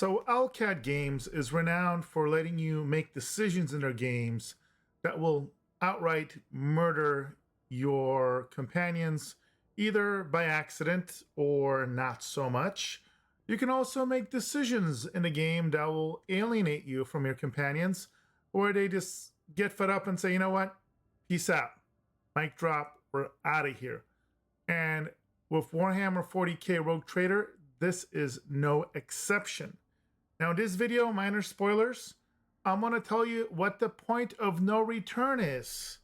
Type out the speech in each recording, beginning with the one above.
So LCAT Games is renowned for letting you make decisions in their games that will outright murder your companions, either by accident or not so much. You can also make decisions in the game that will alienate you from your companions, or they just get fed up and say, you know what, peace out, mic drop, we're out of here. And with Warhammer 40k Rogue Trader, this is no exception. Now, in this video, minor spoilers, I'm going to tell you what the point of no return is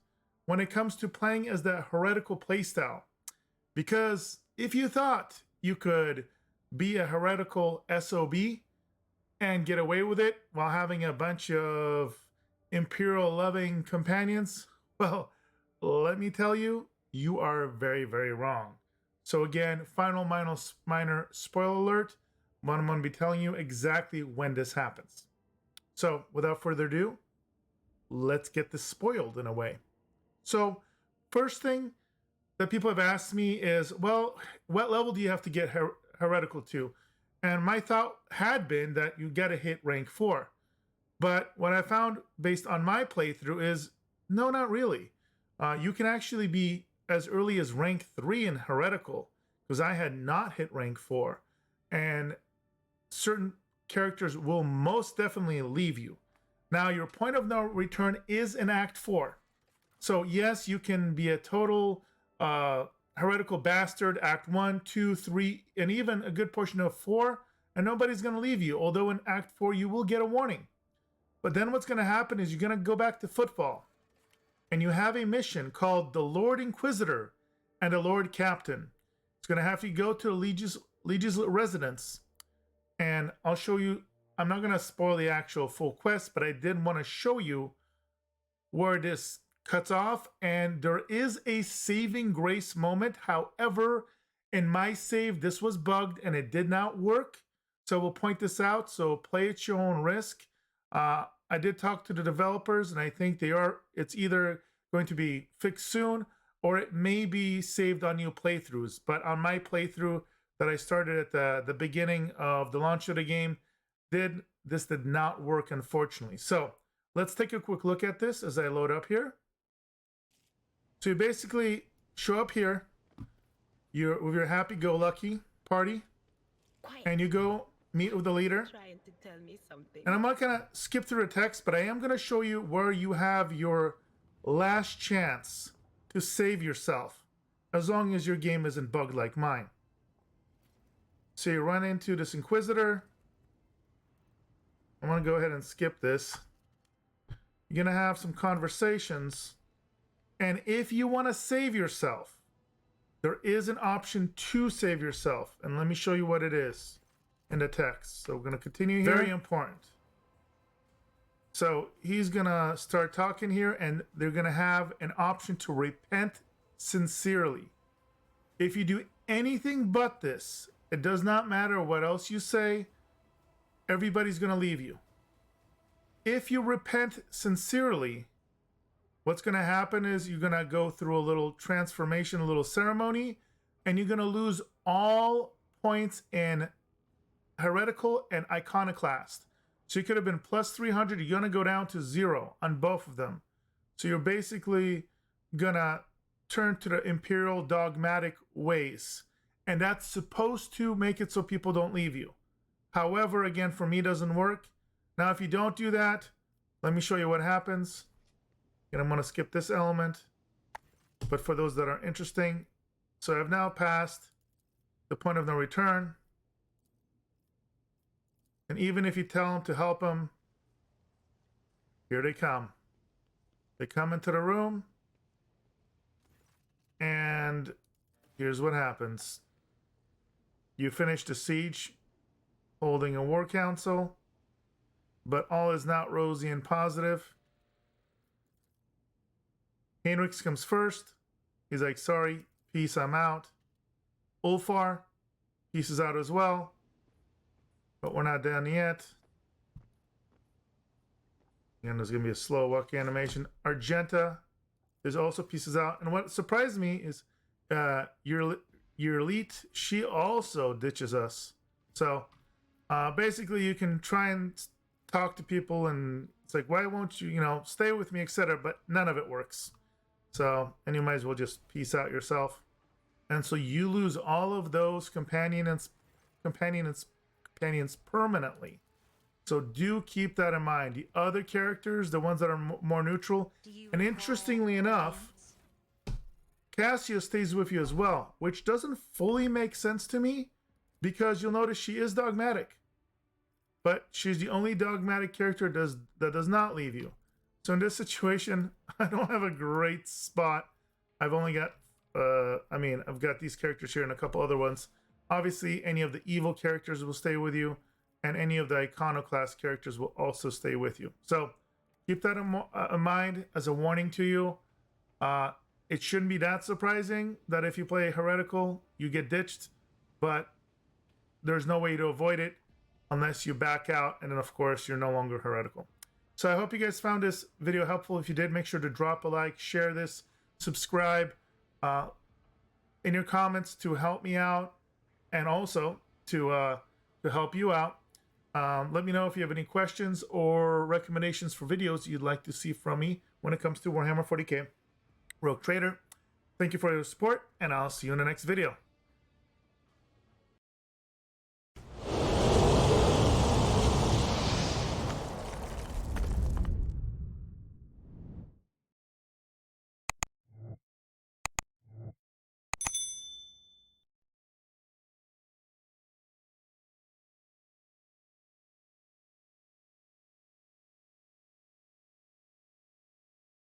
when it comes to playing as the heretical playstyle. Because if you thought you could be a heretical SOB and get away with it while having a bunch of Imperial loving companions, well, let me tell you, you are very, very wrong. So again, final minor spoiler alert. I'm going to be telling you exactly when this happens. So without further ado, let's get this spoiled in a way. So first thing that people have asked me is, well, what level do you have to get heretical to? And my thought had been that you got to hit rank 4. But what I found based on my playthrough is, no, not really. You can actually be as early as rank 3 in heretical, because I had not hit rank 4. And certain characters will most definitely leave you. Now, your point of no return is in Act 4. So yes, you can be a total heretical bastard, Act 1, 2, 3, and even a good portion of 4, and nobody's going to leave you. Although in Act 4, you will get a warning. But then what's going to happen is you're going to go back to Footfall, and you have a mission called the Lord Inquisitor and the Lord Captain. It's going to have you go to the Legion's residence, and I'll show you. I'm not going to spoil the actual full quest, but I did want to show you where this cuts off, and there is a saving grace moment. However, in my save, this was bugged and it did not work. So we'll point this out. So play at your own risk. I did talk to the developers, and I think it's either going to be fixed soon or it may be saved on new playthroughs. But on my playthrough that I started at the beginning of the launch of the game, this did not work, unfortunately. So let's take a quick look at this as I load up here. So you basically show up here, with your happy-go-lucky party, and you go meet with the leader. Trying to tell me something. And I'm not going to skip through the text, but I am going to show you where you have your last chance to save yourself, as long as your game isn't bugged like mine. So you run into this Inquisitor. I'm going to go ahead and skip this. You're going to have some conversations. And if you want to save yourself, there is an option to save yourself. And let me show you what it is in the text. So we're going to continue here. Very important. So he's going to start talking here, and they're going to have an option to repent sincerely. If you do anything but this, it does not matter what else you say, everybody's going to leave you. If you repent sincerely, what's going to happen is you're going to go through a little transformation, a little ceremony, and you're going to lose all points in heretical and iconoclast. So you could have been plus 300. You're going to go down to 0 on both of them. So you're basically going to turn to the Imperial dogmatic ways. And that's supposed to make it so people don't leave you. However, again, for me, it doesn't work. Now, if you don't do that, let me show you what happens. And I'm going to skip this element. But for those that are interesting, so I've now passed the point of no return. And even if you tell them to help them, here they come. They come into the room. And here's what happens. You finish the siege holding a war council, but all is not rosy and positive. Heinrich comes first. He's like, sorry, peace, I'm out. Ulfar, peace is out as well. But we're not done yet. And there's going to be a slow walk animation. Argenta is also pieces out. And what surprised me is your elite, she also ditches us. So Basically, you can try and talk to people, and it's like, why won't you, stay with me, etc. But none of it works. So, and you might as well just peace out yourself. And so you lose all of those companions permanently. So do keep that in mind. The other characters, the ones that are more neutral, and interestingly enough, Cassia stays with you as well, which doesn't fully make sense to me because you'll notice she is dogmatic, but she's the only dogmatic character that does not leave you. So in this situation, I don't have a great spot. I've only got, I've got these characters here and a couple other ones. Obviously, any of the evil characters will stay with you, and any of the iconoclast characters will also stay with you. So keep that in mind as a warning to you. It shouldn't be that surprising that if you play heretical, you get ditched, but there's no way to avoid it unless you back out, and then of course you're no longer heretical. So I hope you guys found this video helpful. If you did, make sure to drop a like, share this, subscribe in your comments to help me out, and also to help you out. Let me know if you have any questions or recommendations for videos you'd like to see from me when it comes to Warhammer 40k. Rogue Trader, thank you for your support, and I'll see you in the next video.